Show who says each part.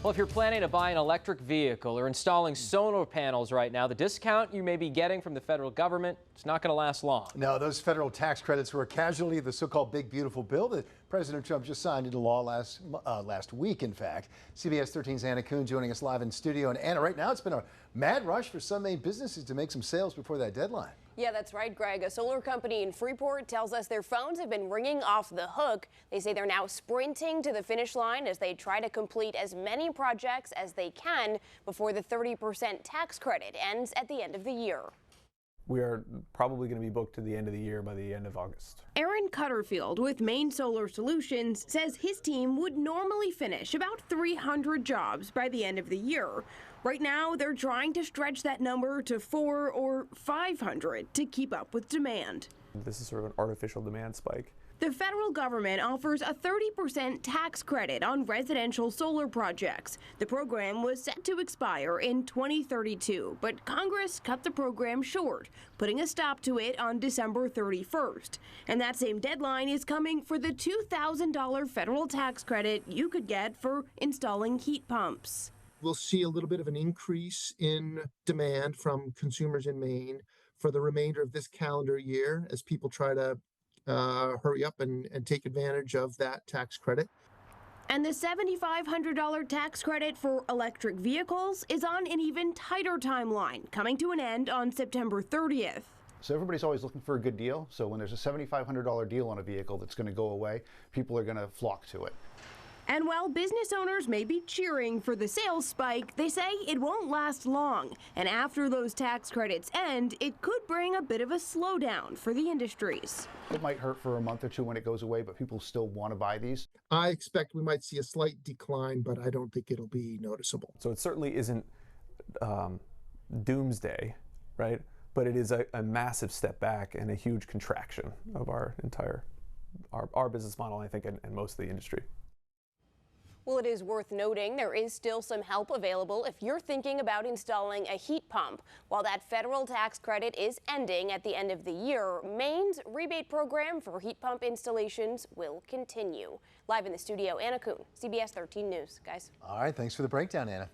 Speaker 1: Well, if you're planning to buy an electric vehicle or installing solar panels right now, the discount you may be getting from the federal government is not going to last long.
Speaker 2: No, those federal tax credits were a casualty of the so-called Big Beautiful Bill that President Trump just signed into law last week, in fact. CBS 13's Anna Kuhn joining us live in studio. And Anna, right now it's been a mad rush for some Maine businesses to make some sales before that deadline.
Speaker 3: Yeah, that's right, Greg. A solar company in Freeport tells us their phones have been ringing off the hook. They say they're now sprinting to the finish line as they try to complete as many projects as they can before the 30% tax credit ends at the end of the year.
Speaker 4: We are probably going to be booked to the end of the year by the end of August.
Speaker 5: Aaron Cutterfield with Maine Solar Solutions says his team would normally finish about 300 jobs by the end of the year. Right now, they're trying to stretch that number to 400 or 500 to keep up with demand.
Speaker 4: This is sort of an artificial demand spike.
Speaker 5: The federal government offers a 30% tax credit on residential solar projects. The program was set to expire in 2032, but Congress cut the program short, putting a stop to it on December 31st. And that same deadline is coming for the $2,000 federal tax credit you could get for installing heat pumps.
Speaker 6: We'll see a little bit of an increase in demand from consumers in Maine for the remainder of this calendar year as people try to hurry up and take advantage of that tax credit.
Speaker 5: And the $7,500 tax credit for electric vehicles is on an even tighter timeline, coming to an end on September 30th.
Speaker 7: So everybody's always looking for a good deal. So when there's a $7,500 deal on a vehicle that's going to go away, people are going to flock to it.
Speaker 5: And while business owners may be cheering for the sales spike, they say it won't last long. And after those tax credits end, it could bring a bit of a slowdown for the industries.
Speaker 7: It might hurt for a month or two when it goes away, but people still want to buy these.
Speaker 6: I expect we might see a slight decline, but I don't think it'll be noticeable.
Speaker 4: So it certainly isn't doomsday, right? But it is a massive step back and a huge contraction of our entire our business model, I think, and most of the industry.
Speaker 3: Well, it is worth noting there is still some help available if you're thinking about installing a heat pump. While that federal tax credit is ending at the end of the year, Maine's rebate program for heat pump installations will continue. Live in the studio, Anna Kuhn, CBS 13 News. Guys.
Speaker 2: All right, thanks for the breakdown, Anna.